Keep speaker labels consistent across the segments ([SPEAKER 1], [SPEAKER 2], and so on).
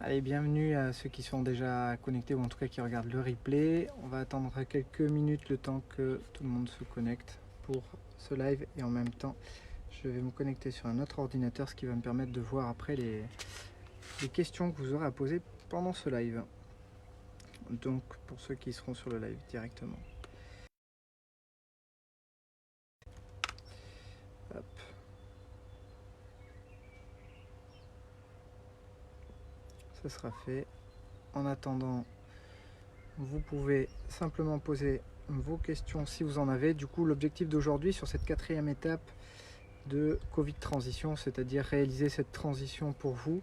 [SPEAKER 1] Allez, bienvenue à ceux qui sont déjà connectés ou en tout cas qui regardent le replay. On va attendre quelques minutes le temps que tout le monde se connecte pour ce live et en même temps je vais me connecter sur un autre ordinateur, ce qui va me permettre de voir après les questions que vous aurez à poser pendant ce live. Donc pour ceux qui seront sur le live directement. Hop. Ça sera fait. En attendant, vous pouvez simplement poser vos questions si vous en avez. Du coup, l'objectif d'aujourd'hui sur cette 4e étape de Covid transition, c'est-à-dire réaliser cette transition pour vous,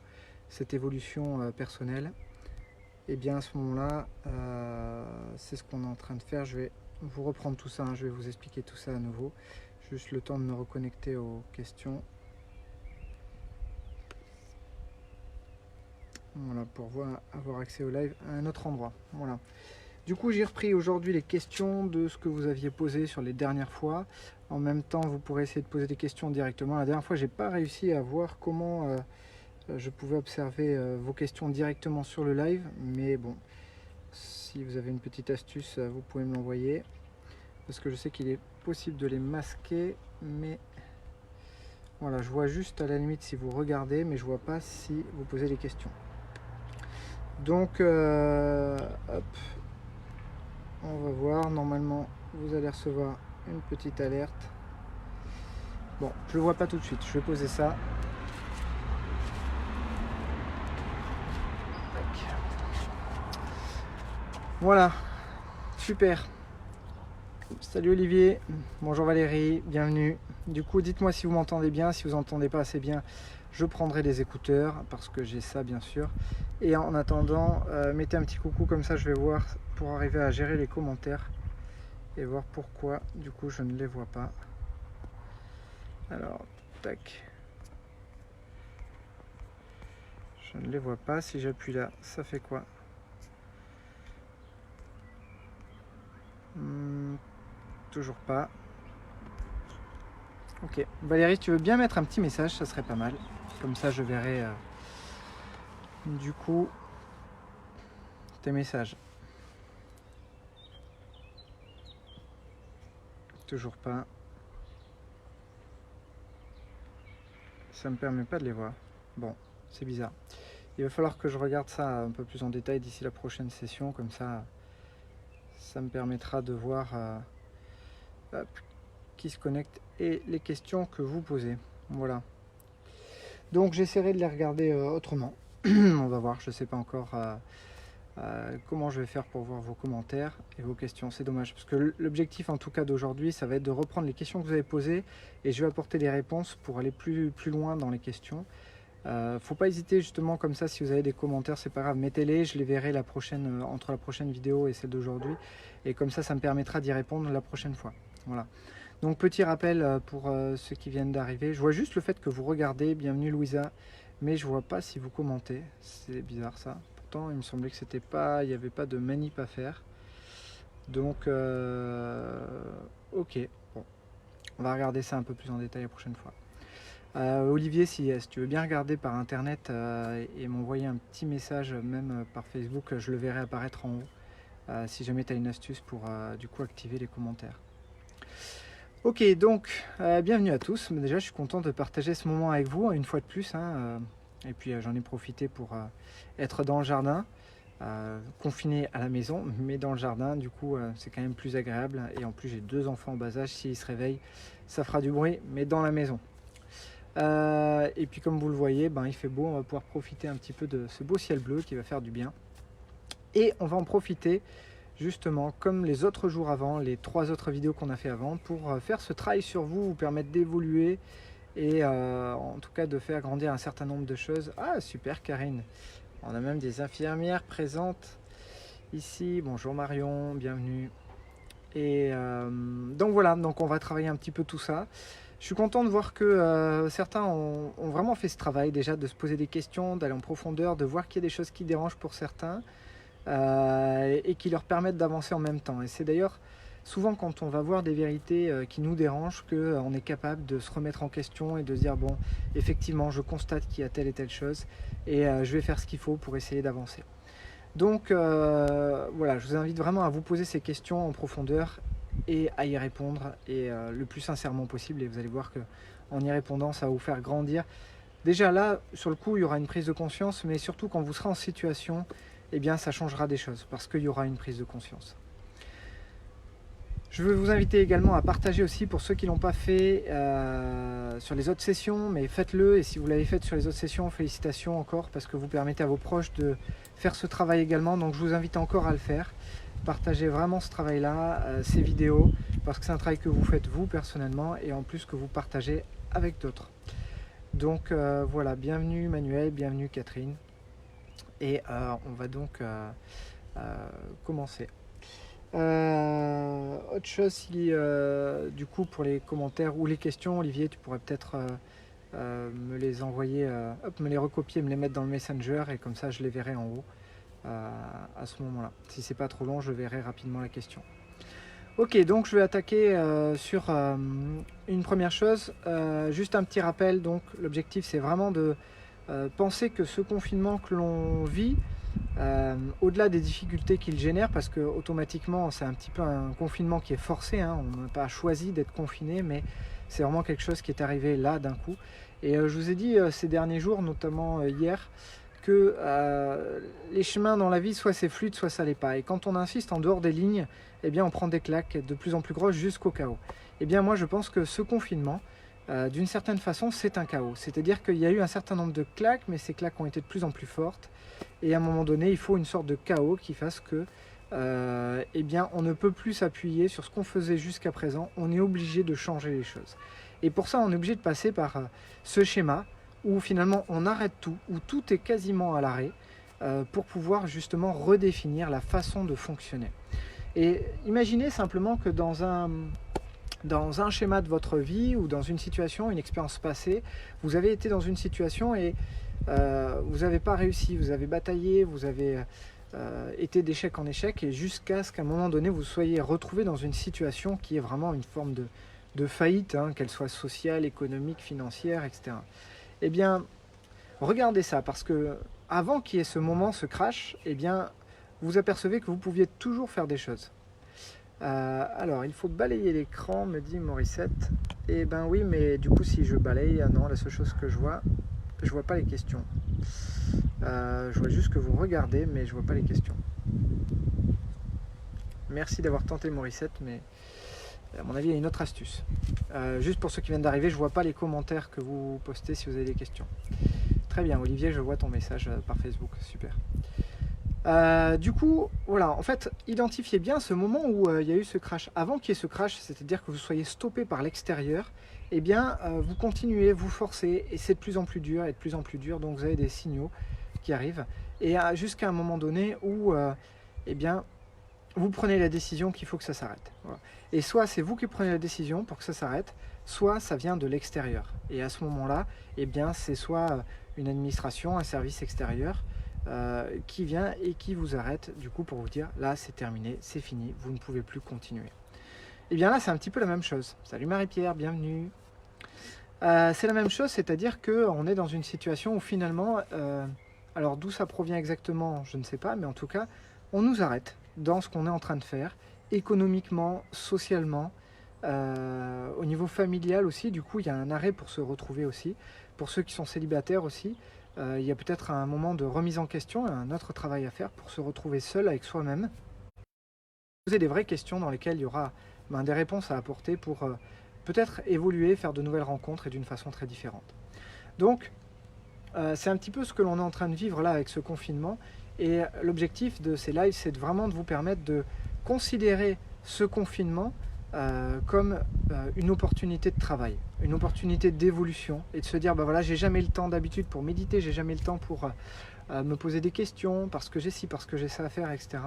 [SPEAKER 1] cette évolution personnelle, et bien à ce moment-là, c'est ce qu'on est en train de faire. Je vais vous reprendre tout ça, je vais vous expliquer tout ça à nouveau. Juste le temps de me reconnecter aux questions. Voilà, pour avoir accès au live à un autre endroit. Voilà. Du coup, j'ai repris aujourd'hui les questions de ce que vous aviez posé sur les dernières fois. En même temps, vous pourrez essayer de poser des questions directement. La dernière fois, j'ai pas réussi à voir comment je pouvais observer vos questions directement sur le live. Mais bon, si vous avez une petite astuce, vous pouvez me l'envoyer. Parce que je sais qu'il est possible de les masquer. Mais voilà, je vois juste à la limite si vous regardez, mais je vois pas si vous posez les questions. Donc, hop. On va voir, normalement vous allez recevoir une petite alerte. Bon, je le vois pas tout de suite, je vais poser ça. Voilà, super. Salut Olivier, bonjour Valérie, bienvenue. Du coup, dites-moi si vous m'entendez bien, si vous n'entendez pas assez bien, je prendrai des écouteurs parce que j'ai ça bien sûr. Et en attendant, mettez un petit coucou comme ça, je vais voir pour arriver à gérer les commentaires et voir pourquoi du coup je ne les vois pas. Alors, tac. Je ne les vois pas. Si j'appuie là, ça fait quoi? Toujours pas. Ok. Valérie, si tu veux bien mettre un petit message, ça serait pas mal. Comme ça, je verrai du coup tes messages. Toujours pas. Ça me permet pas de les voir. Bon, c'est bizarre. Il va falloir que je regarde ça un peu plus en détail d'ici la prochaine session. Comme ça, ça me permettra de voir qui se connecte et les questions que vous posez. Voilà. Donc j'essaierai de les regarder autrement. On va voir, je sais pas encore comment je vais faire pour voir vos commentaires et vos questions. C'est dommage parce que l'objectif en tout cas d'aujourd'hui, ça va être de reprendre les questions que vous avez posées et je vais apporter des réponses pour aller plus loin dans les questions. Faut pas hésiter justement comme ça, si vous avez des commentaires, c'est pas grave, mettez-les, je les verrai entre la prochaine vidéo et celle d'aujourd'hui. Et comme ça me permettra d'y répondre la prochaine fois. Voilà. Donc petit rappel pour ceux qui viennent d'arriver. Je vois juste le fait que vous regardez, bienvenue Louisa, mais je vois pas si vous commentez. C'est bizarre ça. Pourtant il me semblait que c'était pas, il n'y avait pas de manip à faire. Donc ok, bon, on va regarder ça un peu plus en détail la prochaine fois. Olivier, si tu veux bien regarder par internet et m'envoyer un petit message, même par Facebook, je le verrai apparaître en haut. Si jamais tu as une astuce pour du coup activer les commentaires. Ok, donc bienvenue à tous. Déjà, je suis content de partager ce moment avec vous une fois de plus. Et puis j'en ai profité pour être dans le jardin, confiné à la maison, mais dans le jardin. Du coup, c'est quand même plus agréable. Et en plus, j'ai 2 enfants en bas âge. S'ils se réveillent, ça fera du bruit, mais dans la maison. Et puis comme vous le voyez, il fait beau, on va pouvoir profiter un petit peu de ce beau ciel bleu qui va faire du bien. Et on va en profiter justement comme les autres jours avant, les 3 autres vidéos qu'on a fait avant, pour faire ce travail sur vous, vous permettre d'évoluer et en tout cas de faire grandir un certain nombre de choses. Ah super Karine, on a même des infirmières présentes ici. Bonjour Marion, bienvenue. Et donc voilà, donc on va travailler un petit peu tout ça. Je suis content de voir que certains ont vraiment fait ce travail déjà, de se poser des questions, d'aller en profondeur, de voir qu'il y a des choses qui dérangent pour certains et qui leur permettent d'avancer en même temps. Et c'est d'ailleurs souvent quand on va voir des vérités qui nous dérangent, qu'on est capable de se remettre en question et de se dire bon, effectivement, je constate qu'il y a telle et telle chose et je vais faire ce qu'il faut pour essayer d'avancer. Donc voilà, je vous invite vraiment à vous poser ces questions en profondeur et à y répondre et le plus sincèrement possible, et vous allez voir que en y répondant, ça va vous faire grandir. Déjà là, sur le coup, il y aura une prise de conscience, mais surtout quand vous serez en situation, eh bien ça changera des choses parce qu'il y aura une prise de conscience. Je veux vous inviter également à partager aussi pour ceux qui ne l'ont pas fait sur les autres sessions, mais faites-le, et si vous l'avez fait sur les autres sessions, félicitations encore parce que vous permettez à vos proches de faire ce travail également, donc je vous invite encore à le faire. Partagez vraiment ce travail-là, ces vidéos, parce que c'est un travail que vous faites vous personnellement et en plus que vous partagez avec d'autres. Donc voilà, bienvenue Manuel, bienvenue Catherine, et on va donc commencer. Autre chose, si du coup pour les commentaires ou les questions, Olivier, tu pourrais peut-être me les envoyer, me les recopier, me les mettre dans le Messenger, et comme ça je les verrai en haut à ce moment-là. Si c'est pas trop long, je verrai rapidement la question. Ok, donc je vais attaquer sur une première chose, juste un petit rappel. Donc l'objectif c'est vraiment de penser que ce confinement que l'on vit, au-delà des difficultés qu'il génère, parce que automatiquement c'est un petit peu un confinement qui est forcé, hein, on n'a pas choisi d'être confiné, mais c'est vraiment quelque chose qui est arrivé là d'un coup. Et je vous ai dit ces derniers jours, notamment hier, que les chemins dans la vie, soit c'est fluide, soit ça l'est pas. Et quand on insiste en dehors des lignes, eh bien on prend des claques de plus en plus grosses jusqu'au chaos. Eh bien moi je pense que ce confinement, d'une certaine façon, c'est un chaos. C'est-à-dire qu'il y a eu un certain nombre de claques, mais ces claques ont été de plus en plus fortes. Et à un moment donné, il faut une sorte de chaos qui fasse que eh bien, on ne peut plus s'appuyer sur ce qu'on faisait jusqu'à présent. On est obligé de changer les choses. Et pour ça, on est obligé de passer par ce schéma où finalement on arrête tout, où tout est quasiment à l'arrêt, pour pouvoir justement redéfinir la façon de fonctionner. Et imaginez simplement que dans un schéma de votre vie ou dans une situation, une expérience passée, vous avez été dans une situation et vous n'avez pas réussi, vous avez bataillé, vous avez été d'échec en échec, et jusqu'à ce qu'à un moment donné vous soyez retrouvé dans une situation qui est vraiment une forme de faillite, hein, qu'elle soit sociale, économique, financière, etc. Eh bien, regardez ça, parce que avant qu'il y ait ce moment, ce crash, eh bien, vous apercevez que vous pouviez toujours faire des choses. Alors, il faut balayer l'écran, me dit Morissette. Eh ben oui, mais du coup, si je balaye, non, la seule chose que je vois pas les questions. Je vois juste que vous regardez, mais je vois pas les questions. Merci d'avoir tenté Morissette, mais à mon avis, il y a une autre astuce. Juste pour ceux qui viennent d'arriver, je vois pas les commentaires que vous postez si vous avez des questions. Très bien, Olivier, je vois ton message par Facebook, super. Du coup, voilà, en fait, identifiez bien ce moment où il y a eu ce crash. Avant qu'il y ait ce crash, c'est-à-dire que vous soyez stoppé par l'extérieur, eh bien, vous continuez, vous forcez, et c'est de plus en plus dur, et de plus en plus dur, donc vous avez des signaux qui arrivent, et jusqu'à un moment donné où, eh bien, vous prenez la décision qu'il faut que ça s'arrête. Voilà. Et soit c'est vous qui prenez la décision pour que ça s'arrête, soit ça vient de l'extérieur. Et à ce moment-là, eh bien, c'est soit une administration, un service extérieur, qui vient et qui vous arrête du coup pour vous dire là c'est terminé, c'est fini, vous ne pouvez plus continuer. Et bien là c'est un petit peu la même chose. Salut Marie-Pierre, bienvenue. C'est la même chose, c'est-à-dire qu'on est dans une situation où finalement, alors d'où ça provient exactement, je ne sais pas, mais en tout cas, on nous arrête dans ce qu'on est en train de faire, économiquement, socialement, au niveau familial aussi, du coup il y a un arrêt pour se retrouver aussi, pour ceux qui sont célibataires aussi. Il y a peut-être un moment de remise en question, un autre travail à faire pour se retrouver seul avec soi-même. Poser des vraies questions dans lesquelles il y aura des réponses à apporter pour peut-être évoluer, faire de nouvelles rencontres et d'une façon très différente. Donc, c'est un petit peu ce que l'on est en train de vivre là avec ce confinement. Et l'objectif de ces lives, c'est vraiment de vous permettre de considérer ce confinement comme une opportunité de travail, une opportunité d'évolution, et de se dire, bah voilà, j'ai jamais le temps d'habitude pour méditer, j'ai jamais le temps pour me poser des questions, parce que j'ai ci, parce que j'ai ça à faire, etc.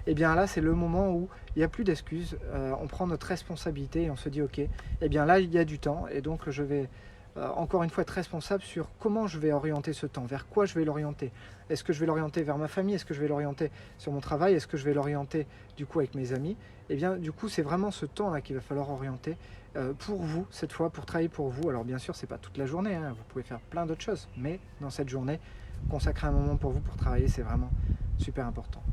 [SPEAKER 1] Et bien là, c'est le moment où il n'y a plus d'excuses, on prend notre responsabilité et on se dit, ok, et bien là, il y a du temps, et donc je vais encore une fois, être responsable sur comment je vais orienter ce temps, vers quoi je vais l'orienter. Est-ce que je vais l'orienter vers ma famille? Est-ce que je vais l'orienter sur mon travail? Est-ce que je vais l'orienter du coup avec mes amis? Et bien du coup, c'est vraiment ce temps-là qu'il va falloir orienter pour vous, cette fois, pour travailler pour vous. Alors bien sûr, c'est pas toute la journée, hein, vous pouvez faire plein d'autres choses, mais dans cette journée, consacrer un moment pour vous pour travailler, c'est vraiment super important.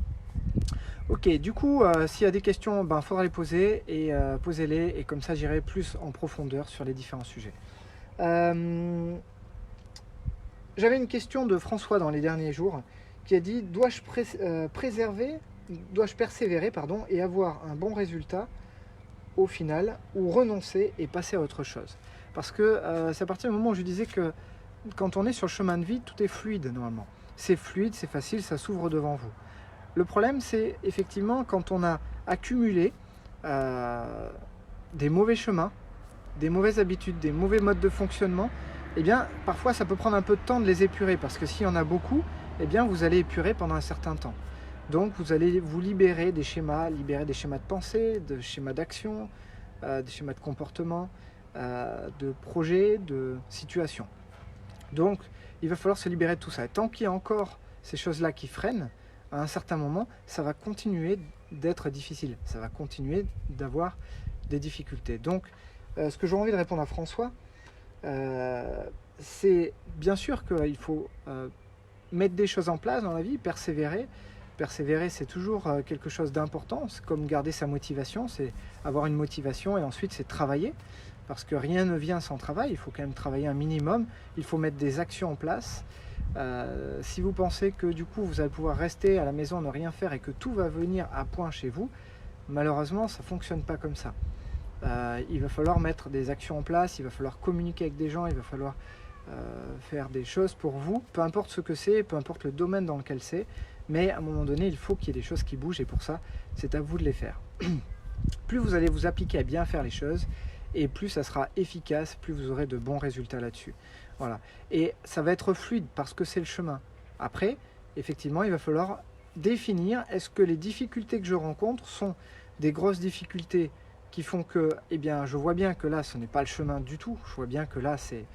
[SPEAKER 1] Ok, du coup, s'il y a des questions, il faudra les poser et posez-les, et comme ça j'irai plus en profondeur sur les différents sujets. J'avais une question de François dans les derniers jours qui a dit: dois-je persévérer et avoir un bon résultat au final, ou renoncer et passer à autre chose? Parce que c'est à partir du moment où je disais que quand on est sur le chemin de vie, tout est fluide normalement. C'est fluide, c'est facile, ça s'ouvre devant vous. Le problème, c'est effectivement quand on a accumulé des mauvais chemins, des mauvaises habitudes, des mauvais modes de fonctionnement, eh bien, parfois ça peut prendre un peu de temps de les épurer, parce que s'il y en a beaucoup, eh bien, vous allez épurer pendant un certain temps. Donc, vous allez vous libérer des schémas de pensée, de schémas d'action, des schémas de comportement, de projets, de situations. Donc, il va falloir se libérer de tout ça. Et tant qu'il y a encore ces choses-là qui freinent, à un certain moment, ça va continuer d'être difficile. Ça va continuer d'avoir des difficultés. Donc, ce que j'ai envie de répondre à François, c'est bien sûr qu'il faut mettre des choses en place dans la vie, persévérer. Persévérer, c'est toujours quelque chose d'important. C'est comme garder sa motivation, c'est avoir une motivation, et ensuite c'est travailler, parce que rien ne vient sans travail. Il faut quand même travailler un minimum, il faut mettre des actions en place. Si vous pensez que du coup vous allez pouvoir rester à la maison, ne rien faire, et que tout va venir à point chez vous, malheureusement ça ne fonctionne pas comme ça. Il va falloir mettre des actions en place, il va falloir communiquer avec des gens, il va falloir faire des choses pour vous, peu importe ce que c'est, peu importe le domaine dans lequel c'est, mais à un moment donné, il faut qu'il y ait des choses qui bougent, et pour ça, c'est à vous de les faire. Plus vous allez vous appliquer à bien faire les choses, et plus ça sera efficace, plus vous aurez de bons résultats là-dessus. Voilà. Et ça va être fluide, parce que c'est le chemin. Après, effectivement, il va falloir définir, est-ce que les difficultés que je rencontre sont des grosses difficultés qui font que, eh bien, je vois bien que là, ce n'est pas le chemin du tout. Je vois bien que là, c'est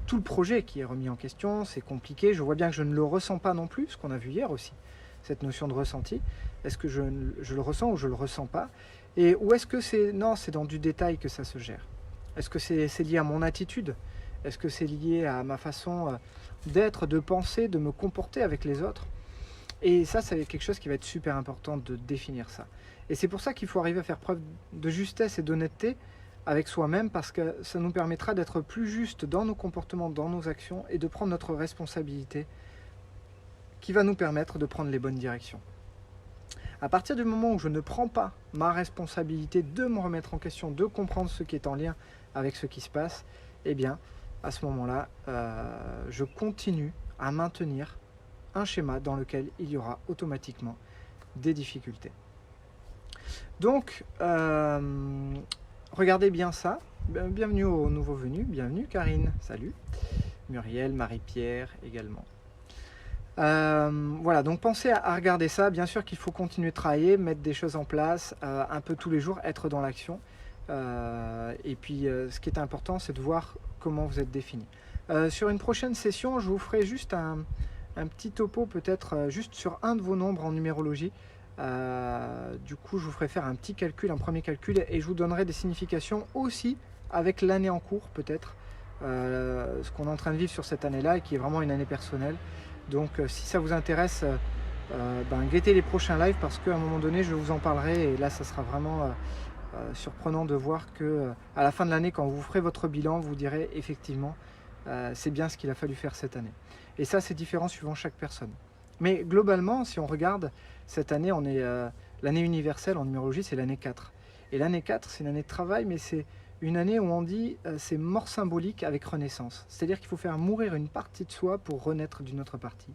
[SPEAKER 1] tout le projet qui est remis en question, c'est compliqué. Je vois bien que je ne le ressens pas non plus, ce qu'on a vu hier aussi, cette notion de ressenti. Est-ce que je le ressens ou je ne le ressens pas? Et ou est-ce que c'est dans du détail que ça se gère? Est-ce que c'est lié à mon attitude? Est-ce que c'est lié à ma façon d'être, de penser, de me comporter avec les autres? Et ça, c'est quelque chose qui va être super important de définir ça. Et c'est pour ça qu'il faut arriver à faire preuve de justesse et d'honnêteté avec soi-même, parce que ça nous permettra d'être plus juste dans nos comportements, dans nos actions, et de prendre notre responsabilité, qui va nous permettre de prendre les bonnes directions. À partir du moment où je ne prends pas ma responsabilité de me remettre en question, de comprendre ce qui est en lien avec ce qui se passe, eh bien, à ce moment-là, je continue à maintenir un schéma dans lequel il y aura automatiquement des difficultés. Donc, regardez bien ça. Bienvenue aux nouveaux venus, bienvenue Karine, salut. Muriel, Marie-Pierre également. Voilà, donc pensez à regarder ça. Bien sûr qu'il faut continuer de travailler, mettre des choses en place, un peu tous les jours, être dans l'action. Et puis, ce qui est important, c'est de voir comment vous êtes défini. Sur une prochaine session, je vous ferai juste un petit topo, peut-être juste sur un de vos nombres en numérologie. Du coup, je vous ferai faire un petit calcul, un premier calcul, et je vous donnerai des significations aussi avec l'année en cours, peut-être, ce qu'on est en train de vivre sur cette année-là, et qui est vraiment une année personnelle. Donc, si ça vous intéresse, guettez les prochains lives, parce qu'à un moment donné, je vous en parlerai, et là, ça sera vraiment surprenant de voir que à la fin de l'année, quand vous ferez votre bilan, vous direz effectivement, c'est bien ce qu'il a fallu faire cette année. Et ça, c'est différent suivant chaque personne. Mais globalement, si on regarde, cette année, on est l'année universelle en numérologie, c'est l'année 4. Et l'année 4, c'est une année de travail, mais c'est une année où on dit c'est mort symbolique avec renaissance. C'est-à-dire qu'il faut faire mourir une partie de soi pour renaître d'une autre partie.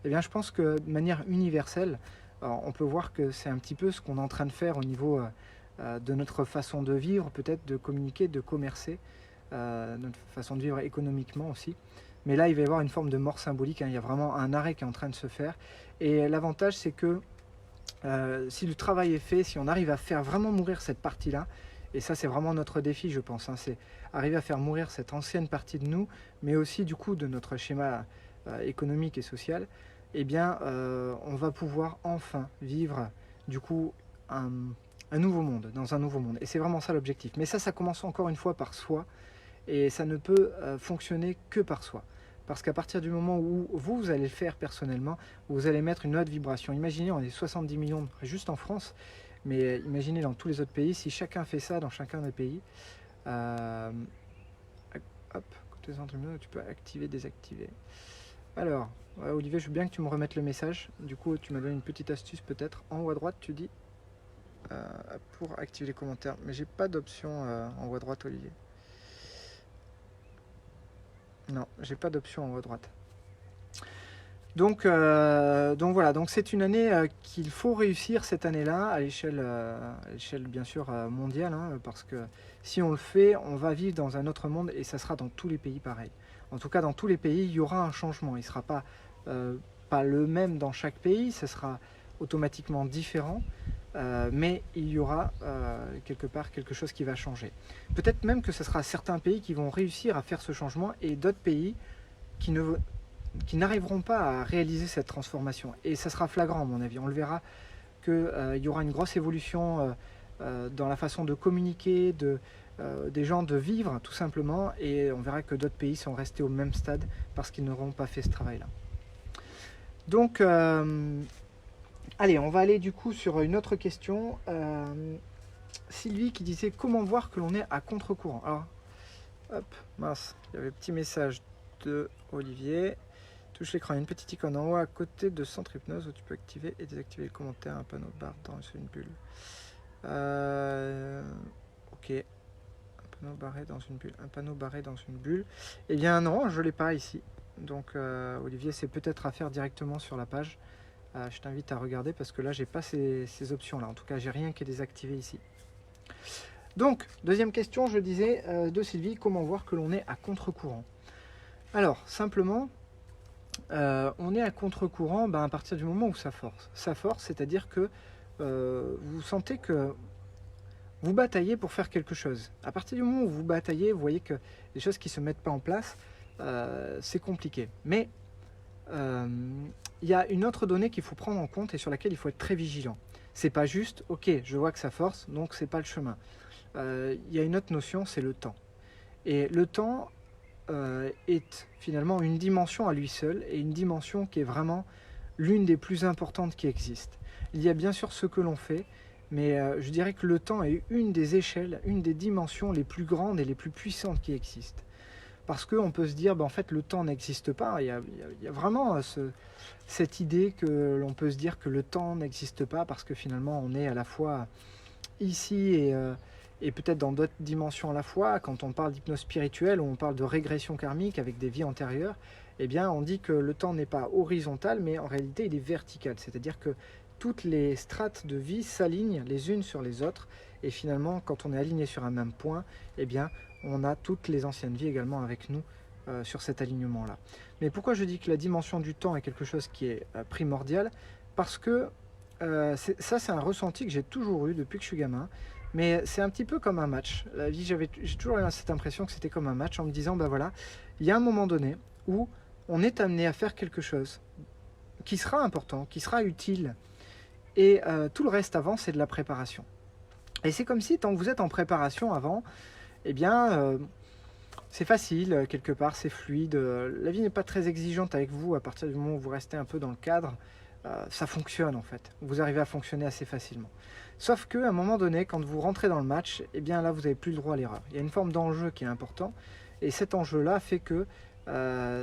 [SPEAKER 1] Eh bien, je pense que de manière universelle, on peut voir que c'est un petit peu ce qu'on est en train de faire au niveau de notre façon de vivre, peut-être de communiquer, de commercer, notre façon de vivre économiquement aussi. Mais là, il va y avoir une forme de mort symbolique, hein. Il y a vraiment un arrêt qui est en train de se faire. Et l'avantage, c'est que si le travail est fait, si on arrive à faire vraiment mourir cette partie-là, Et ça, c'est vraiment notre défi, je pense, hein, c'est arriver à faire mourir cette ancienne partie de nous, mais aussi du coup de notre schéma économique et social. Eh bien, on va pouvoir enfin vivre du coup un, un nouveau monde, dans un nouveau monde. Et c'est vraiment ça l'objectif. Mais ça commence encore une fois par soi, et ça ne peut fonctionner que par soi. Parce qu'à partir du moment où vous allez le faire personnellement, vous allez mettre une autre vibration. Imaginez, on est 70 millions juste en France, mais imaginez dans tous les autres pays, si chacun fait ça dans chacun des pays, hop, côté centre lumineux, tu peux activer, désactiver. Alors, ouais, Olivier, je veux bien que tu me remettes le message. Du coup, tu m'as donné une petite astuce peut-être. En haut à droite, tu dis pour activer les commentaires. Mais j'ai pas d'option en haut à droite, Olivier. Non, j'ai pas d'option en haut à droite. Donc voilà, donc c'est une année qu'il faut réussir cette année-là à l'échelle bien sûr mondiale, hein, parce que si on le fait, on va vivre dans un autre monde et ça sera dans tous les pays pareil. En tout cas, dans tous les pays, il y aura un changement. Il ne sera pas le même dans chaque pays, ce sera automatiquement différent, mais il y aura quelque part quelque chose qui va changer. Peut-être même que ce sera certains pays qui vont réussir à faire ce changement et d'autres pays qui n'arriveront pas à réaliser cette transformation. Et ça sera flagrant à mon avis. On le verra qu'il y aura une grosse évolution dans la façon de communiquer, des gens de vivre tout simplement, et on verra que d'autres pays sont restés au même stade parce qu'ils n'auront pas fait ce travail-là. Donc, allez, on va aller du coup sur une autre question. Sylvie qui disait comment voir que l'on est à contre-courant. Alors, hop, mince, il y avait un petit message de Olivier. Touche l'écran, il y a une petite icône en haut à côté de centre hypnose où tu peux activer et désactiver les commentaires, un panneau barre dans une bulle. Ok, un panneau barré dans une bulle, un panneau barré dans une bulle. Eh bien non, je ne l'ai pas ici. Donc Olivier, c'est peut-être à faire directement sur la page. Je t'invite à regarder parce que là, j'ai pas ces options-là. En tout cas, j'ai rien qui est désactivé ici. Donc, deuxième question, je disais de Sylvie, comment voir que l'on est à contre-courant? Alors, simplement, on est à contre-courant à partir du moment où ça force. Ça force, c'est-à-dire que vous sentez que vous bataillez pour faire quelque chose. À partir du moment où vous bataillez, vous voyez que les choses qui ne se mettent pas en place, c'est compliqué. Mais il y a une autre donnée qu'il faut prendre en compte et sur laquelle il faut être très vigilant. C'est pas juste, ok, je vois que ça force, donc c'est pas le chemin. Il y a une autre notion, c'est le temps. Et le temps est finalement une dimension à lui seul et une dimension qui est vraiment l'une des plus importantes qui existent. Il y a bien sûr ce que l'on fait, mais je dirais que le temps est une des échelles, une des dimensions les plus grandes et les plus puissantes qui existent. Parce qu'on peut se dire, en fait, le temps n'existe pas. Il y a vraiment cette idée que l'on peut se dire que le temps n'existe pas parce que finalement, on est à la fois ici et peut-être dans d'autres dimensions à la fois. Quand on parle d'hypnose spirituelle ou on parle de régression karmique avec des vies antérieures, eh bien, on dit que le temps n'est pas horizontal, mais en réalité, il est vertical. C'est-à-dire que toutes les strates de vie s'alignent les unes sur les autres. Et finalement, quand on est aligné sur un même point, eh bien, on a toutes les anciennes vies également avec nous sur cet alignement-là. Mais pourquoi je dis que la dimension du temps est quelque chose qui est primordial? Parce que ça, c'est un ressenti que j'ai toujours eu depuis que je suis gamin. Mais c'est un petit peu comme un match. La vie, j'ai toujours eu cette impression que c'était comme un match en me disant, voilà, il y a un moment donné où on est amené à faire quelque chose qui sera important, qui sera utile. Et tout le reste avant, c'est de la préparation. Et c'est comme si, tant que vous êtes en préparation avant, eh bien, c'est facile, quelque part, c'est fluide. La vie n'est pas très exigeante avec vous à partir du moment où vous restez un peu dans le cadre. Ça fonctionne en fait. Vous arrivez à fonctionner assez facilement. Sauf qu'à un moment donné, quand vous rentrez dans le match, eh bien là, vous n'avez plus le droit à l'erreur. Il y a une forme d'enjeu qui est important. Et cet enjeu-là fait que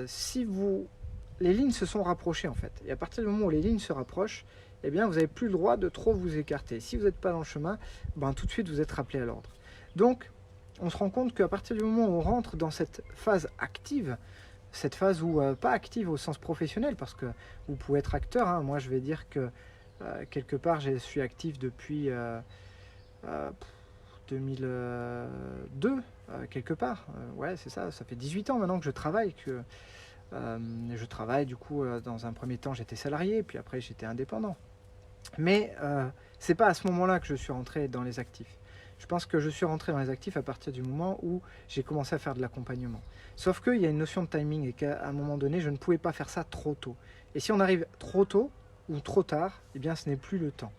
[SPEAKER 1] si vous... Les lignes se sont rapprochées en fait. Et à partir du moment où les lignes se rapprochent, eh bien, vous n'avez plus le droit de trop vous écarter. Si vous n'êtes pas dans le chemin, tout de suite, vous êtes rappelé à l'ordre. Donc, on se rend compte qu'à partir du moment où on rentre dans cette phase active, cette phase où, pas active au sens professionnel, parce que vous pouvez être acteur, hein. Moi je vais dire que quelque part je suis actif depuis 2002, quelque part. Ouais, c'est ça, ça fait 18 ans maintenant que je travaille, je travaille du coup, dans un premier temps j'étais salarié, puis après j'étais indépendant. Mais c'est pas à ce moment-là que je suis rentré dans les actifs. Je pense que je suis rentré dans les actifs à partir du moment où j'ai commencé à faire de l'accompagnement. Sauf qu'il y a une notion de timing et qu'à un moment donné, je ne pouvais pas faire ça trop tôt. Et si on arrive trop tôt ou trop tard, eh bien ce n'est plus le temps,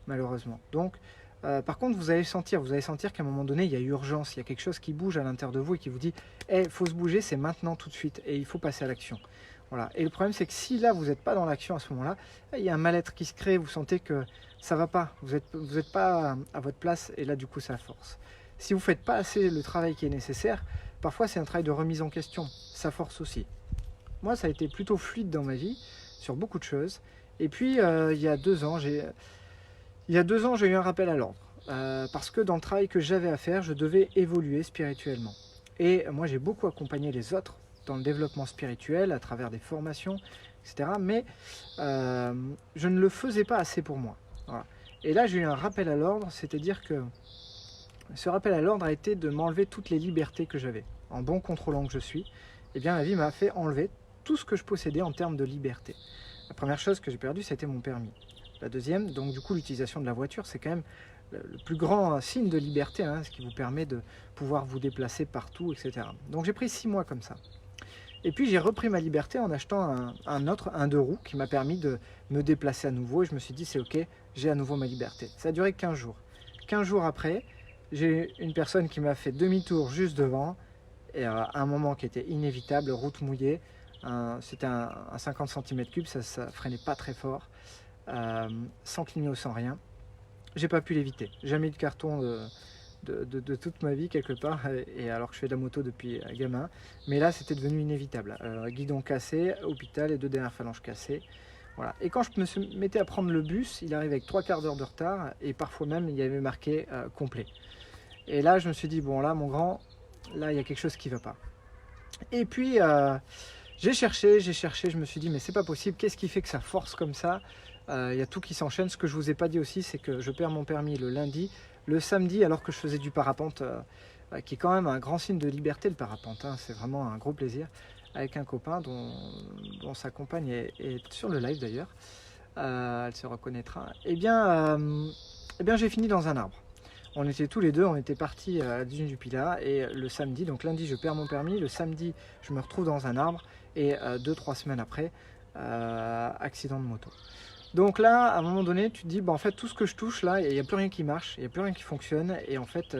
[SPEAKER 1] malheureusement. Donc, par contre, vous allez sentir qu'à un moment donné, il y a urgence, il y a quelque chose qui bouge à l'intérieur de vous et qui vous dit hey, faut se bouger, c'est maintenant tout de suite et il faut passer à l'action. Voilà. Et le problème, c'est que si là, vous n'êtes pas dans l'action à ce moment-là, il y a un mal-être qui se crée, vous sentez que ça ne va pas, vous êtes pas à votre place et là, du coup, ça force. Si vous ne faites pas assez le travail qui est nécessaire, parfois, c'est un travail de remise en question, ça force aussi. Moi, ça a été plutôt fluide dans ma vie, sur beaucoup de choses. Et puis, il y a 2 ans, j'ai eu un rappel à l'ordre. Parce que dans le travail que j'avais à faire, je devais évoluer spirituellement. Et moi, j'ai beaucoup accompagné les autres dans le développement spirituel, à travers des formations, etc. Mais je ne le faisais pas assez pour moi. Voilà. Et là, j'ai eu un rappel à l'ordre, c'est-à-dire que ce rappel à l'ordre a été de m'enlever toutes les libertés que j'avais. En bon contrôlant que je suis, eh bien, la vie m'a fait enlever tout ce que je possédais en termes de liberté. La première chose que j'ai perdue, c'était mon permis. La deuxième, donc du coup, l'utilisation de la voiture, c'est quand même le plus grand signe de liberté, hein, ce qui vous permet de pouvoir vous déplacer partout, etc. Donc j'ai pris 6 mois comme ça. Et puis j'ai repris ma liberté en achetant un 2 roues qui m'a permis de me déplacer à nouveau. Et je me suis dit, c'est ok, j'ai à nouveau ma liberté. Ça a duré 15 jours. 15 jours après, j'ai une personne qui m'a fait demi-tour juste devant. Et à un moment qui était inévitable, route mouillée. C'était un 50 cm3, ça freinait pas très fort. Sans clignoter, sans rien. J'ai pas pu l'éviter. Jamais eu de carton de toute ma vie quelque part, et alors que je fais de la moto depuis gamin, mais là c'était devenu inévitable. Guidon cassé, hôpital et 2 dernières phalanges cassées. Voilà. Et quand je me mettais à prendre le bus, il arrivait avec 3/4 d'heure de retard et parfois même il y avait marqué complet. Et là je me suis dit bon là mon grand, là il y a quelque chose qui va pas. Et puis j'ai cherché, je me suis dit mais c'est pas possible, qu'est-ce qui fait que ça force comme ça? Il y a tout qui s'enchaîne. Ce que je vous ai pas dit aussi, c'est que je perds mon permis le lundi. Le samedi, alors que je faisais du parapente, qui est quand même un grand signe de liberté, le parapente, hein, c'est vraiment un gros plaisir, avec un copain dont sa compagne est sur le live d'ailleurs, elle se reconnaîtra. Eh bien j'ai fini dans un arbre. On était tous les deux, on était partis à la dune du Pilat, et le samedi, donc lundi je perds mon permis, le samedi je me retrouve dans un arbre, et 2-3 semaines après, accident de moto. Donc là, à un moment donné, tu te dis, bah, en fait, tout ce que je touche là, il n'y a plus rien qui marche, il n'y a plus rien qui fonctionne. Et en fait,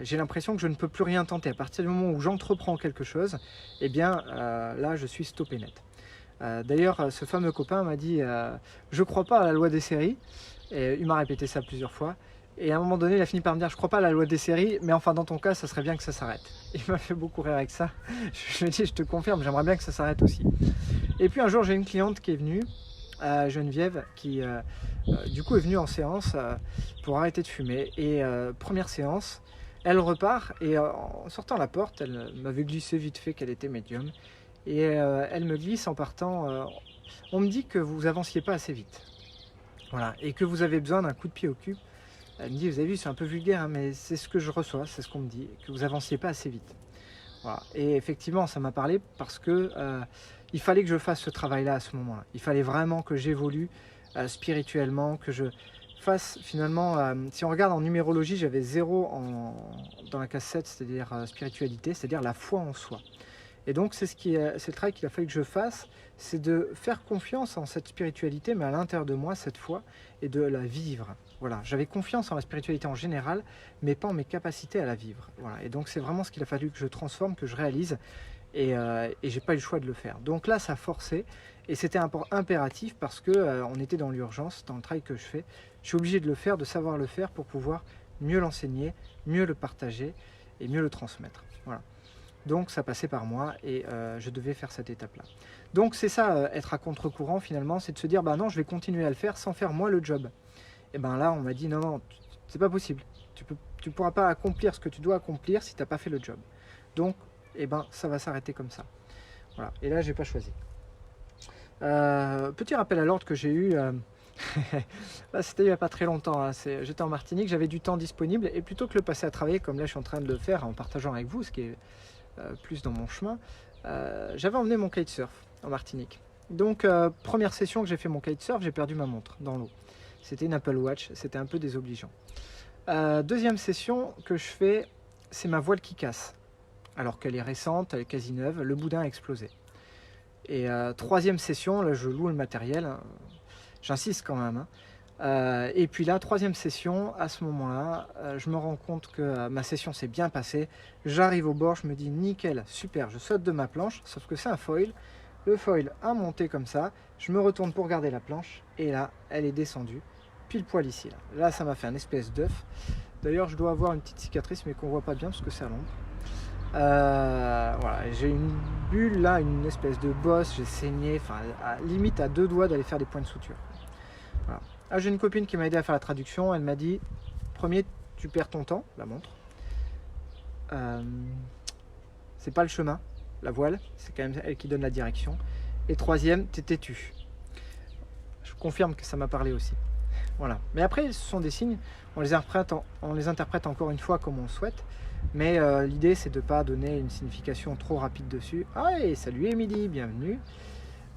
[SPEAKER 1] j'ai l'impression que je ne peux plus rien tenter. À partir du moment où j'entreprends quelque chose, eh bien, là, je suis stoppé net. D'ailleurs, ce fameux copain m'a dit, je ne crois pas à la loi des séries. Et il m'a répété ça plusieurs fois. Et à un moment donné, il a fini par me dire, je ne crois pas à la loi des séries, mais enfin, dans ton cas, ça serait bien que ça s'arrête. Il m'a fait beaucoup rire avec ça. Je me dis, je te confirme, j'aimerais bien que ça s'arrête aussi. Et puis un jour, j'ai une cliente qui est venue, Geneviève, qui du coup est venue en séance pour arrêter de fumer. Et première séance, elle repart et en sortant la porte, elle m'avait glissé vite fait qu'elle était médium. Et elle me glisse en partant, on me dit que vous avanciez pas assez vite. Voilà, et que vous avez besoin d'un coup de pied au cul. Elle me dit, vous avez vu, c'est un peu vulgaire, hein, mais c'est ce que je reçois, c'est ce qu'on me dit, que vous avanciez pas assez vite. Voilà. Et effectivement, ça m'a parlé parce que il fallait que je fasse ce travail-là à ce moment-là. Il fallait vraiment que j'évolue spirituellement, que je fasse finalement, si on regarde en numérologie, j'avais 0 dans la case 7, c'est-à-dire spiritualité, c'est-à-dire la foi en soi. Et donc c'est le travail qu'il a fallu que je fasse, c'est de faire confiance en cette spiritualité, mais à l'intérieur de moi, cette foi, et de la vivre. Voilà, j'avais confiance en la spiritualité en général, mais pas en mes capacités à la vivre. Voilà. Et donc c'est vraiment ce qu'il a fallu que je transforme, que je réalise, et j'ai pas eu le choix de le faire. Donc là, ça forçait, et c'était impératif parce que on était dans l'urgence, dans le travail que je fais. Je suis obligé de le faire, de savoir le faire pour pouvoir mieux l'enseigner, mieux le partager et mieux le transmettre. Voilà. Donc ça passait par moi et je devais faire cette étape-là. Donc c'est ça, être à contre-courant finalement, c'est de se dire, bah non, je vais continuer à le faire sans faire moi le job. Et ben là, on m'a dit, non, non, c'est pas possible. Tu pourras pas accomplir ce que tu dois accomplir si tu n'as pas fait le job. Donc, et ben, ça va s'arrêter comme ça. Voilà. Et là, j'ai pas choisi. Petit rappel à l'ordre que j'ai eu, là, c'était il n'y a pas très longtemps. Hein. J'étais en Martinique, j'avais du temps disponible et plutôt que le passer à travailler, comme là, je suis en train de le faire en partageant avec vous, ce qui est plus dans mon chemin, j'avais emmené mon kitesurf en Martinique. Donc, première session que j'ai fait mon kitesurf, j'ai perdu ma montre dans l'eau. C'était une Apple Watch, c'était un peu désobligeant. Deuxième session que je fais, c'est ma voile qui casse. Alors qu'elle est récente, elle est quasi neuve, le boudin a explosé. Et troisième session, là je loue le matériel, hein, j'insiste quand même. Et puis là, troisième session, à ce moment-là, je me rends compte que ma session s'est bien passée. J'arrive au bord, je me dis nickel, super, je saute de ma planche, sauf que c'est un foil. Le foil a monté comme ça, je me retourne pour garder la planche, et là, elle est descendue, pile poil ici. Là, ça m'a fait un espèce d'œuf. D'ailleurs, je dois avoir une petite cicatrice, mais qu'on voit pas bien parce que c'est à l'ombre. Voilà, j'ai une bulle là, une espèce de bosse, j'ai saigné, enfin, limite à 2 doigts d'aller faire des points de suture. Voilà. Ah, j'ai une copine qui m'a aidé à faire la traduction, elle m'a dit, premier, tu perds ton temps, la montre. C'est pas le chemin, la voile, c'est quand même elle qui donne la direction. Et troisième, t'es têtu. Je confirme que ça m'a parlé aussi. Voilà. Mais après, ce sont des signes, on les interprète encore une fois comme on le souhaite, mais l'idée c'est de ne pas donner une signification trop rapide dessus. Ah, et salut Émilie, bienvenue.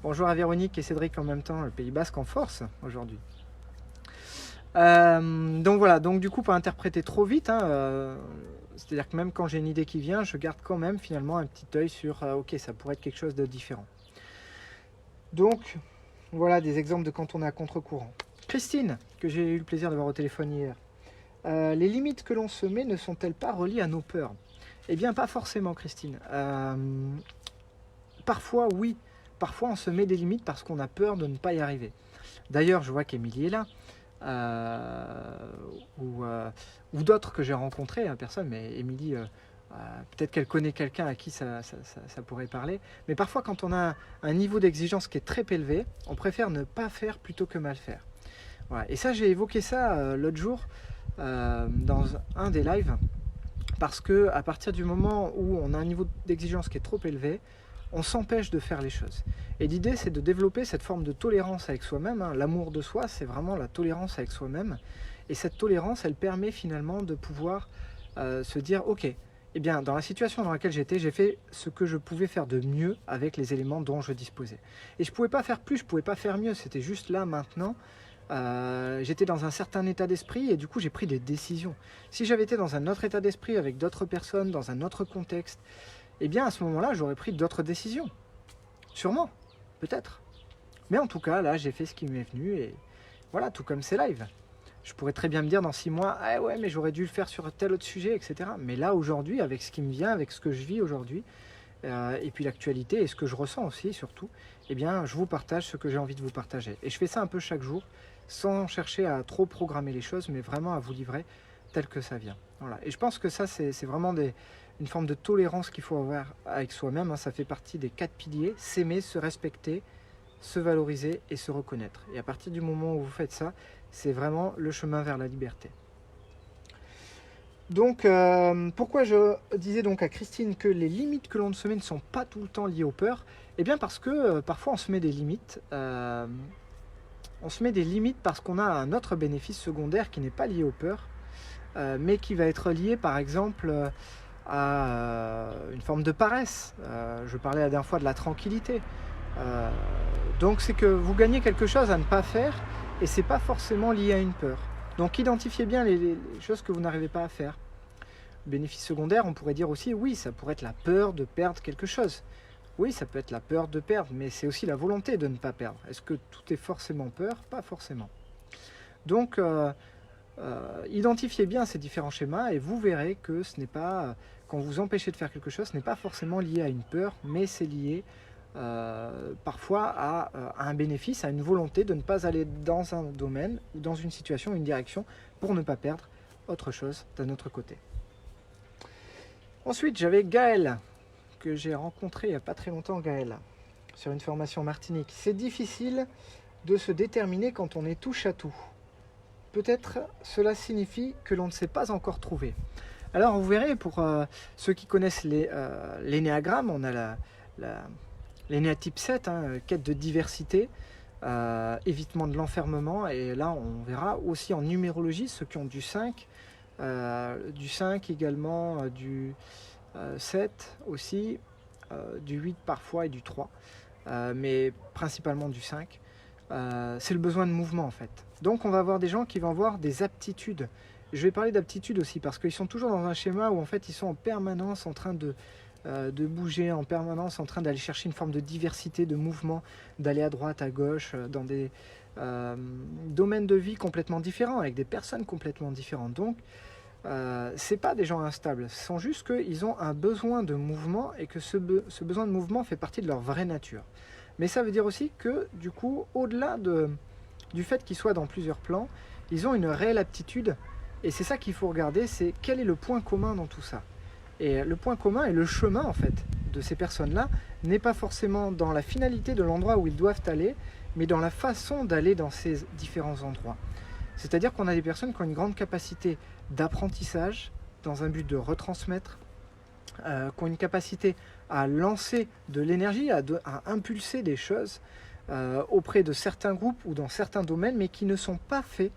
[SPEAKER 1] Bonjour à Véronique et Cédric en même temps, le Pays Basque en force aujourd'hui. Donc voilà, donc du coup pas interpréter trop vite, hein, c'est-à-dire que même quand j'ai une idée qui vient, je garde quand même finalement un petit œil sur ok, ça pourrait être quelque chose de différent. Donc voilà des exemples de quand on est à contre-courant. Christine, que j'ai eu le plaisir de voir au téléphone hier, les limites que l'on se met ne sont-elles pas reliées à nos peurs? Eh bien pas forcément Christine. Parfois oui, parfois on se met des limites parce qu'on a peur de ne pas y arriver. D'ailleurs je vois qu'Émilie est là. Ou d'autres que j'ai rencontrés, hein, personne, mais Émilie, peut-être qu'elle connaît quelqu'un à qui ça pourrait parler. Mais parfois, quand on a un niveau d'exigence qui est très élevé, on préfère ne pas faire plutôt que mal faire. Voilà. Et ça, j'ai évoqué ça l'autre jour dans un des lives, parce que à partir du moment où on a un niveau d'exigence qui est trop élevé, on s'empêche de faire les choses. Et l'idée, c'est de développer cette forme de tolérance avec soi-même. Hein. L'amour de soi, c'est vraiment la tolérance avec soi-même. Et cette tolérance, elle permet finalement de pouvoir se dire, ok, eh bien, dans la situation dans laquelle j'étais, j'ai fait ce que je pouvais faire de mieux avec les éléments dont je disposais. Et je ne pouvais pas faire plus, je ne pouvais pas faire mieux. C'était juste là, maintenant. J'étais dans un certain état d'esprit et du coup, j'ai pris des décisions. Si j'avais été dans un autre état d'esprit, avec d'autres personnes, dans un autre contexte, eh bien à ce moment-là, j'aurais pris d'autres décisions. Sûrement, peut-être. Mais en tout cas, là, j'ai fait ce qui m'est venu et voilà, tout comme c'est live. Je pourrais très bien me dire dans 6 mois, ah ouais, mais j'aurais dû le faire sur tel autre sujet, etc. Mais là, aujourd'hui, avec ce qui me vient, avec ce que je vis aujourd'hui, et puis l'actualité et ce que je ressens aussi, surtout, eh bien, je vous partage ce que j'ai envie de vous partager. Et je fais ça un peu chaque jour, sans chercher à trop programmer les choses, mais vraiment à vous livrer tel que ça vient. Voilà. Et je pense que ça, c'est vraiment une forme de tolérance qu'il faut avoir avec soi-même. Hein. Ça fait partie des 4 piliers, s'aimer, se respecter, se valoriser et se reconnaître. Et à partir du moment où vous faites ça, c'est vraiment le chemin vers la liberté. Donc, pourquoi je disais donc à Christine que les limites que l'on se met ne sont pas tout le temps liées aux peurs? Eh bien parce que parfois on se met des limites. On se met des limites parce qu'on a un autre bénéfice secondaire qui n'est pas lié aux peurs, mais qui va être lié par exemple à une forme de paresse. Je parlais la dernière fois de la tranquillité. Donc c'est que vous gagnez quelque chose à ne pas faire et c'est pas forcément lié à une peur. Donc identifiez bien les choses que vous n'arrivez pas à faire. Bénéfice secondaire, on pourrait dire aussi, oui, ça pourrait être la peur de perdre quelque chose. Oui, ça peut être la peur de perdre, mais c'est aussi la volonté de ne pas perdre. Est-ce que tout est forcément peur? Pas forcément. Donc, identifiez bien ces différents schémas et vous verrez que ce n'est pas, quand vous empêchez de faire quelque chose, ce n'est pas forcément lié à une peur, mais c'est lié parfois à un bénéfice, à une volonté de ne pas aller dans un domaine ou dans une situation, une direction, pour ne pas perdre autre chose d'un autre côté. Ensuite, j'avais Gaël, que j'ai rencontré il n'y a pas très longtemps, Gaël, sur une formation en Martinique. C'est difficile de se déterminer quand on est touche à tout. Peut-être cela signifie que l'on ne s'est pas encore trouvé. Alors vous verrez, pour ceux qui connaissent l'énéagramme, on a l'énéatype 7, hein, quête de diversité, évitement de l'enfermement, et là on verra aussi en numérologie ceux qui ont du 5 également, du 7 aussi, du 8 parfois et du 3, mais principalement du 5. C'est le besoin de mouvement en fait. Donc on va avoir des gens qui vont avoir des aptitudes Je vais parler d'aptitude aussi, parce qu'ils sont toujours dans un schéma où en fait ils sont en permanence en train de bouger, en permanence en train d'aller chercher une forme de diversité, de mouvement, d'aller à droite, à gauche, dans des domaines de vie complètement différents, avec des personnes complètement différentes. Donc, c'est pas des gens instables, ce sont juste qu'ils ont un besoin de mouvement et que ce besoin de mouvement fait partie de leur vraie nature. Mais ça veut dire aussi que, du coup, au-delà du fait qu'ils soient dans plusieurs plans, ils ont une réelle aptitude. Et c'est ça qu'il faut regarder, c'est quel est le point commun dans tout ça. Et le point commun et le chemin, en fait, de ces personnes-là n'est pas forcément dans la finalité de l'endroit où ils doivent aller, mais dans la façon d'aller dans ces différents endroits. C'est-à-dire qu'on a des personnes qui ont une grande capacité d'apprentissage dans un but de retransmettre, qui ont une capacité à lancer de l'énergie, à impulser des choses auprès de certains groupes ou dans certains domaines, mais qui ne sont pas faits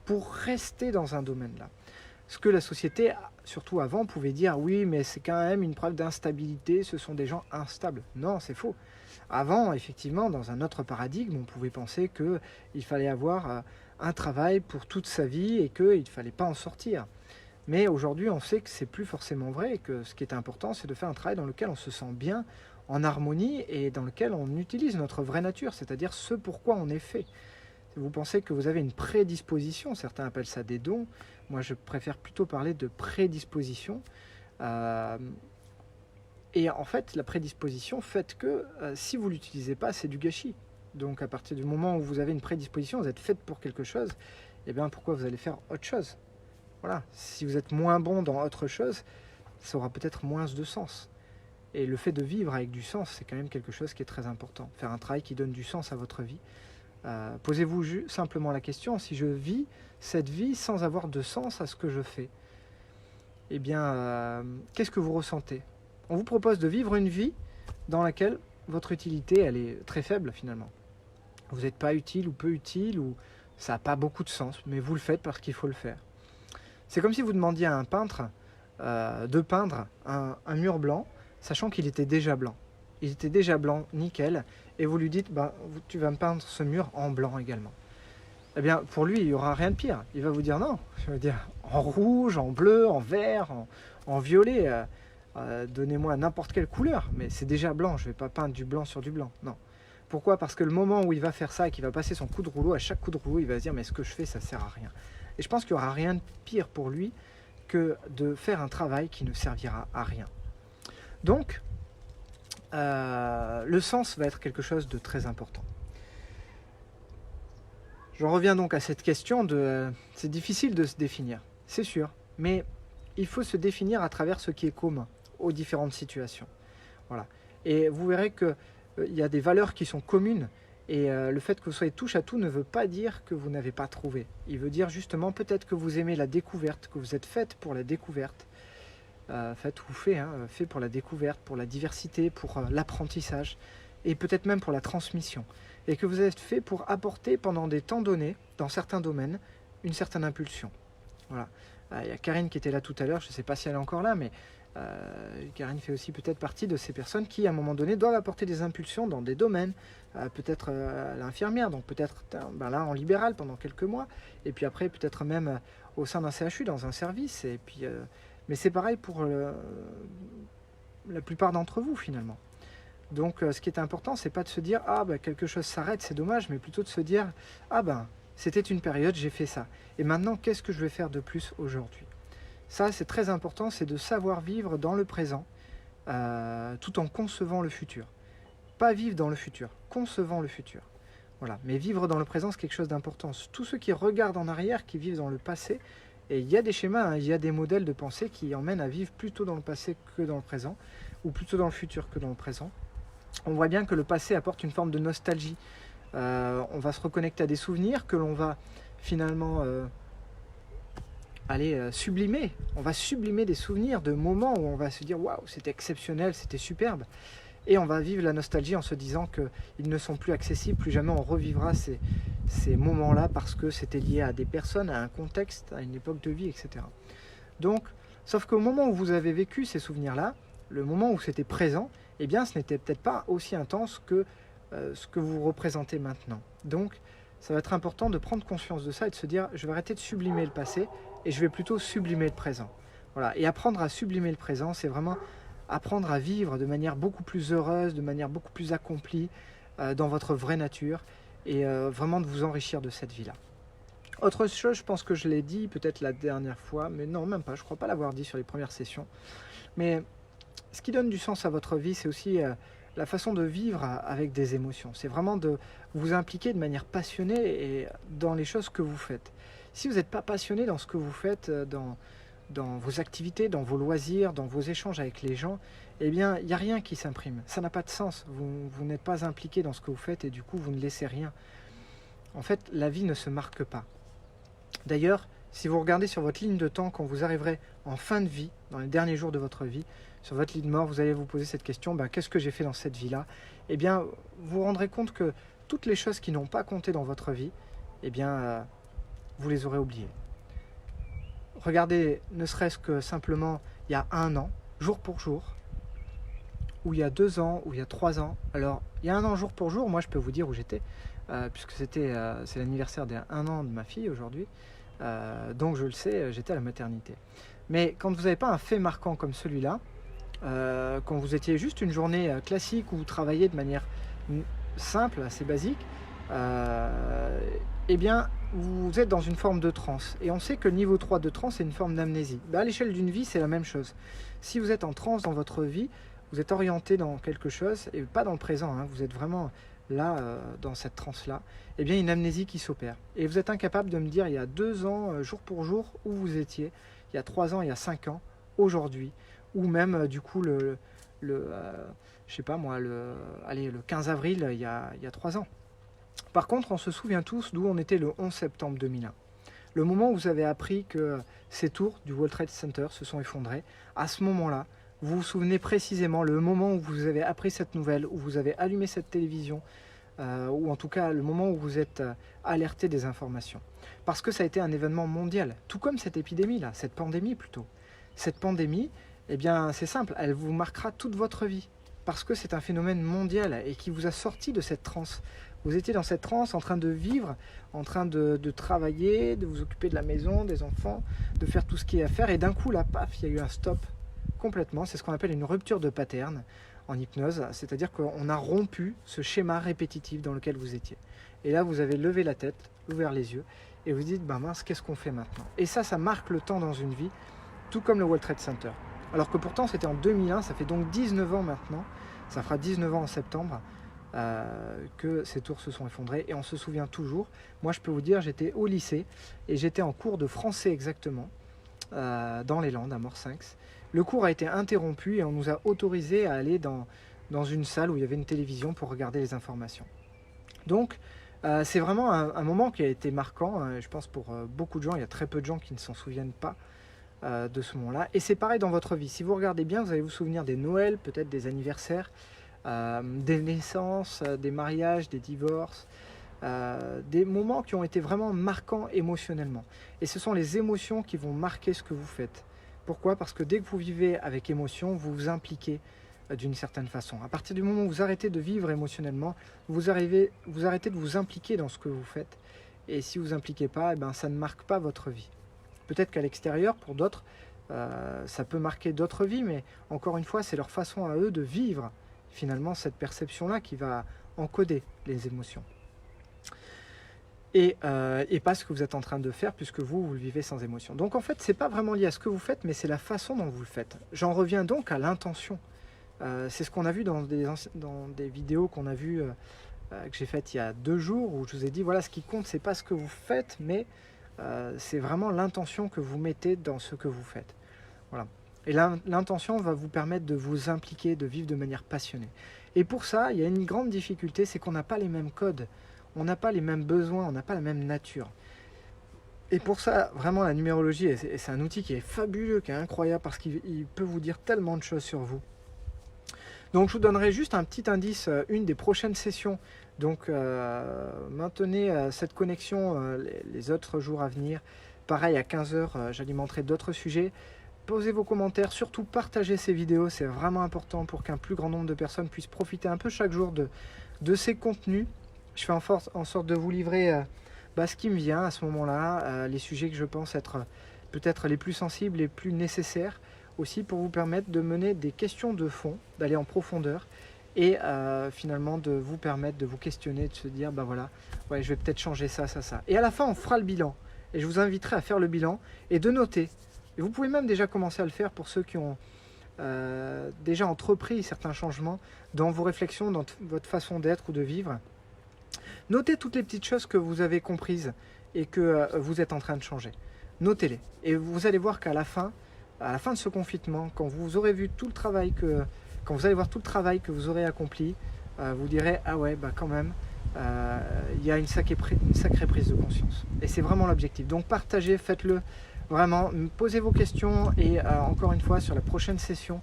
[SPEAKER 1] pour rester dans un domaine-là. Ce que la société, surtout avant, pouvait dire, oui, mais c'est quand même une preuve d'instabilité, ce sont des gens instables. Non, c'est faux. Avant, effectivement, dans un autre paradigme, on pouvait penser qu'il fallait avoir un travail pour toute sa vie et qu'il ne fallait pas en sortir. Mais aujourd'hui, on sait que c'est plus forcément vrai et que ce qui est important, c'est de faire un travail dans lequel on se sent bien, en harmonie et dans lequel on utilise notre vraie nature, c'est-à-dire ce pourquoi on est fait. Vous pensez que vous avez une prédisposition, certains appellent ça des dons, moi je préfère plutôt parler de prédisposition. Et en fait, la prédisposition fait que si vous ne l'utilisez pas, c'est du gâchis. Donc à partir du moment où vous avez une prédisposition, vous êtes faite pour quelque chose, et bien pourquoi vous allez faire autre chose? Voilà, si vous êtes moins bon dans autre chose, ça aura peut-être moins de sens. Et le fait de vivre avec du sens, c'est quand même quelque chose qui est très important. Faire un travail qui donne du sens à votre vie. Posez-vous simplement la question, si je vis cette vie sans avoir de sens à ce que je fais, eh bien, qu'est-ce que vous ressentez? On vous propose de vivre une vie dans laquelle votre utilité, elle est très faible finalement. Vous n'êtes pas utile ou peu utile, ou ça n'a pas beaucoup de sens, mais vous le faites parce qu'il faut le faire. C'est comme si vous demandiez à un peintre de peindre un mur blanc, sachant qu'il était déjà blanc. Il était déjà blanc, nickel, et vous lui dites, tu vas me peindre ce mur en blanc également. Eh bien, pour lui, il n'y aura rien de pire. Il va vous dire non, je veux dire en rouge, en bleu, en vert, en violet, donnez-moi n'importe quelle couleur, mais c'est déjà blanc, je ne vais pas peindre du blanc sur du blanc, non. Pourquoi? Parce que le moment où il va faire ça et qu'il va passer son coup de rouleau, à chaque coup de rouleau, il va se dire, mais ce que je fais, ça ne sert à rien. Et je pense qu'il n'y aura rien de pire pour lui que de faire un travail qui ne servira à rien. Donc, le sens va être quelque chose de très important. J'en reviens donc à cette question de... c'est difficile de se définir, c'est sûr, mais il faut se définir à travers ce qui est commun aux différentes situations. Voilà. Et vous verrez qu'il y a des valeurs qui sont communes, et le fait que vous soyez touche à tout ne veut pas dire que vous n'avez pas trouvé. Il veut dire justement peut-être que vous aimez la découverte, que vous êtes faite pour la découverte, fait pour la découverte, pour la diversité, pour l'apprentissage, et peut-être même pour la transmission. Et que vous êtes fait pour apporter pendant des temps donnés, dans certains domaines, une certaine impulsion. Voilà. Il y a Karine qui était là tout à l'heure, je ne sais pas si elle est encore là, mais Karine fait aussi peut-être partie de ces personnes qui, à un moment donné, doivent apporter des impulsions dans des domaines, peut-être l'infirmière, donc peut-être là en libéral pendant quelques mois, et puis après peut-être même au sein d'un CHU, dans un service, et puis, mais c'est pareil pour la plupart d'entre vous finalement. Donc ce qui est important, c'est pas de se dire quelque chose s'arrête, c'est dommage, mais plutôt de se dire c'était une période, j'ai fait ça. Et maintenant, qu'est-ce que je vais faire de plus aujourd'hui? Ça, c'est très important, c'est de savoir vivre dans le présent, tout en concevant le futur. Pas vivre dans le futur, concevant le futur. Voilà. Mais vivre dans le présent, c'est quelque chose d'important. Tous ceux qui regardent en arrière, qui vivent dans le passé, et il y a des schémas, il y a des modèles de pensée qui emmènent à vivre plutôt dans le passé que dans le présent, ou plutôt dans le futur que dans le présent. On voit bien que le passé apporte une forme de nostalgie. On va se reconnecter à des souvenirs que l'on va finalement sublimer. On va sublimer des souvenirs de moments où on va se dire waouh, c'était exceptionnel, c'était superbe. Et on va vivre la nostalgie en se disant qu'ils ne sont plus accessibles, plus jamais on revivra ces moments-là parce que c'était lié à des personnes, à un contexte, à une époque de vie, etc. Donc, sauf qu'au moment où vous avez vécu ces souvenirs-là, le moment où c'était présent, eh bien, ce n'était peut-être pas aussi intense que ce que vous représentez maintenant. Donc, ça va être important de prendre conscience de ça et de se dire, je vais arrêter de sublimer le passé et je vais plutôt sublimer le présent. Voilà. Et apprendre à sublimer le présent, c'est vraiment apprendre à vivre de manière beaucoup plus heureuse, de manière beaucoup plus accomplie dans votre vraie nature et vraiment de vous enrichir de cette vie-là. Autre chose, je pense que je l'ai dit peut-être la dernière fois, mais non, même pas, je ne crois pas l'avoir dit sur les premières sessions. Mais ce qui donne du sens à votre vie, c'est aussi la façon de vivre avec des émotions. C'est vraiment de vous impliquer de manière passionnée et dans les choses que vous faites. Si vous n'êtes pas passionné dans ce que vous faites, dans vos activités, dans vos loisirs, dans vos échanges avec les gens, eh bien, il n'y a rien qui s'imprime. Ça n'a pas de sens. Vous n'êtes pas impliqué dans ce que vous faites et du coup, vous ne laissez rien. En fait, la vie ne se marque pas. D'ailleurs, si vous regardez sur votre ligne de temps, quand vous arriverez en fin de vie, dans les derniers jours de votre vie, sur votre lit de mort, vous allez vous poser cette question, qu'est-ce que j'ai fait dans cette vie-là? Eh bien, vous vous rendrez compte que toutes les choses qui n'ont pas compté dans votre vie, eh bien, vous les aurez oubliées. Regardez, ne serait-ce que simplement il y a 1 an, jour pour jour, ou il y a 2 ans, ou il y a 3 ans. Alors, il y a 1 an, jour pour jour, moi je peux vous dire où j'étais, puisque c'est l'anniversaire des 1 an de ma fille aujourd'hui. Donc je le sais, j'étais à la maternité. Mais quand vous n'avez pas un fait marquant comme celui-là, quand vous étiez juste une journée classique où vous travaillez de manière simple, assez basique, eh bien vous êtes dans une forme de transe. Et on sait que le niveau 3 de transe est une forme d'amnésie. À l'échelle d'une vie, c'est la même chose. Si vous êtes en transe dans votre vie, vous êtes orienté dans quelque chose, et pas dans le présent, vous êtes vraiment là, dans cette transe-là, eh bien une amnésie qui s'opère. Et vous êtes incapable de me dire il y a 2 ans, jour pour jour, où vous étiez, il y a 3 ans, il y a 5 ans, aujourd'hui, ou même du coup je sais pas moi, le 15 avril, il y a 3 ans. Par contre, on se souvient tous d'où on était le 11 septembre 2001. Le moment où vous avez appris que ces tours du World Trade Center se sont effondrés, à ce moment-là, vous vous souvenez précisément le moment où vous avez appris cette nouvelle, où vous avez allumé cette télévision, ou en tout cas le moment où vous êtes alerté des informations. Parce que ça a été un événement mondial, tout comme cette épidémie-là, cette pandémie plutôt. Cette pandémie, eh bien c'est simple, elle vous marquera toute votre vie. Parce que c'est un phénomène mondial et qui vous a sorti de cette transe. Vous étiez dans cette transe en train de vivre, en train de travailler, de vous occuper de la maison, des enfants, de faire tout ce qui est à faire. Et d'un coup, là, paf, il y a eu un stop complètement. C'est ce qu'on appelle une rupture de pattern en hypnose. C'est-à-dire qu'on a rompu ce schéma répétitif dans lequel vous étiez. Et là, vous avez levé la tête, ouvert les yeux, et vous dites, mince, qu'est-ce qu'on fait maintenant? Et ça marque le temps dans une vie, tout comme le World Trade Center. Alors que pourtant, c'était en 2001, ça fait donc 19 ans maintenant, ça fera 19 ans en septembre, que ces tours se sont effondrées et on se souvient toujours. Moi je peux vous dire, j'étais au lycée et j'étais en cours de français exactement, dans les Landes à Morsinx. Le cours a été interrompu et on nous a autorisé à aller dans une salle où il y avait une télévision pour regarder les informations. Donc c'est vraiment un moment qui a été marquant, je pense pour beaucoup de gens. Il y a très peu de gens qui ne s'en souviennent pas de ce moment-là. Et c'est pareil dans votre vie. Si vous regardez bien, vous allez vous souvenir des Noëls, peut-être des anniversaires, des naissances, des mariages, des divorces, des moments qui ont été vraiment marquants émotionnellement. Et ce sont les émotions qui vont marquer ce que vous faites. Pourquoi? Parce que dès que vous vivez avec émotion, vous vous impliquez d'une certaine façon. À partir du moment où vous arrêtez de vivre émotionnellement, vous arrêtez de vous impliquer dans ce que vous faites. Et si vous impliquez pas, ça ne marque pas votre vie. Peut-être qu'à l'extérieur, pour d'autres, ça peut marquer d'autres vies, mais encore une fois, c'est leur façon à eux de vivre finalement cette perception-là qui va encoder les émotions. Et pas ce que vous êtes en train de faire, puisque vous le vivez sans émotion. Donc en fait, c'est pas vraiment lié à ce que vous faites, mais c'est la façon dont vous le faites. J'en reviens donc à l'intention. C'est ce qu'on a vu dans des vidéos qu'on a vues, que j'ai faites il y a 2 jours, où je vous ai dit, voilà, ce qui compte, c'est pas ce que vous faites, mais c'est vraiment l'intention que vous mettez dans ce que vous faites. Voilà. Et l'intention va vous permettre de vous impliquer, de vivre de manière passionnée. Et pour ça, il y a une grande difficulté, c'est qu'on n'a pas les mêmes codes, on n'a pas les mêmes besoins, on n'a pas la même nature. Et pour ça, vraiment, la numérologie, c'est un outil qui est fabuleux, qui est incroyable, parce qu'il peut vous dire tellement de choses sur vous. Donc je vous donnerai juste un petit indice, une des prochaines sessions. Donc maintenez cette connexion les autres jours à venir. Pareil, à 15 h, j'alimenterai d'autres sujets. Posez vos commentaires, surtout partagez ces vidéos, c'est vraiment important pour qu'un plus grand nombre de personnes puissent profiter un peu chaque jour de ces contenus. Je fais en sorte de vous livrer ce qui me vient à ce moment-là, les sujets que je pense être peut-être les plus sensibles, les plus nécessaires aussi pour vous permettre de mener des questions de fond, d'aller en profondeur et finalement de vous permettre de vous questionner, de se dire bah voilà, ouais, je vais peut-être changer ça, ça, ça. Et à la fin, on fera le bilan. Et je vous inviterai à faire le bilan et de noter. Et vous pouvez même déjà commencer à le faire pour ceux qui ont déjà entrepris certains changements dans vos réflexions, dans votre façon d'être ou de vivre. Notez toutes les petites choses que vous avez comprises et que vous êtes en train de changer. Notez-les. Et vous allez voir qu'à la fin de ce confinement, quand vous aurez vu tout le travail quand vous allez voir tout le travail que vous aurez accompli, vous direz ah ouais bah quand même il y a une sacrée prise de conscience. Et c'est vraiment l'objectif. Donc partagez, faites-le vraiment, posez vos questions et encore une fois sur la prochaine session,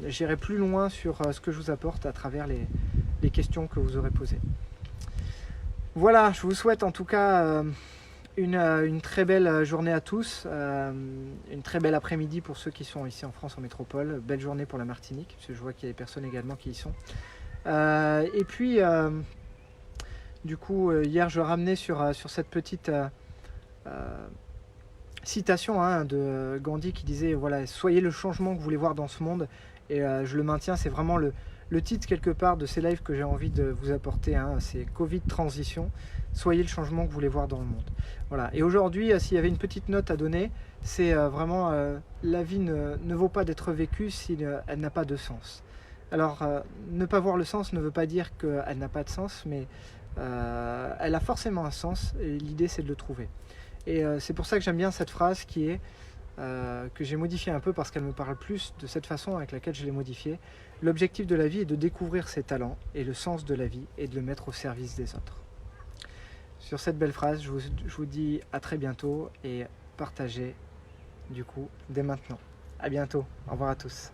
[SPEAKER 1] j'irai plus loin sur ce que je vous apporte à travers les questions que vous aurez posées. Voilà, je vous souhaite en tout cas une très belle journée à tous, une très belle après-midi pour ceux qui sont ici en France en métropole, belle journée pour la Martinique, parce que je vois qu'il y a des personnes également qui y sont. Et puis, du coup, hier je ramenais sur cette petite citation de Gandhi qui disait voilà, soyez le changement que vous voulez voir dans ce monde, et je le maintiens, c'est vraiment le titre quelque part de ces lives que j'ai envie de vous apporter, c'est Covid Transition, soyez le changement que vous voulez voir dans le monde. Voilà. Et aujourd'hui, s'il y avait une petite note à donner, c'est vraiment la vie ne vaut pas d'être vécue si elle n'a pas de sens. Alors, ne pas voir le sens ne veut pas dire qu'elle n'a pas de sens, mais elle a forcément un sens, et l'idée c'est de le trouver. Et c'est pour ça que j'aime bien cette phrase qui est que j'ai modifiée un peu parce qu'elle me parle plus de cette façon avec laquelle je l'ai modifiée. L'objectif de la vie est de découvrir ses talents et le sens de la vie et de le mettre au service des autres. Sur cette belle phrase, je vous dis à très bientôt et partagez du coup dès maintenant. À bientôt, au revoir à tous.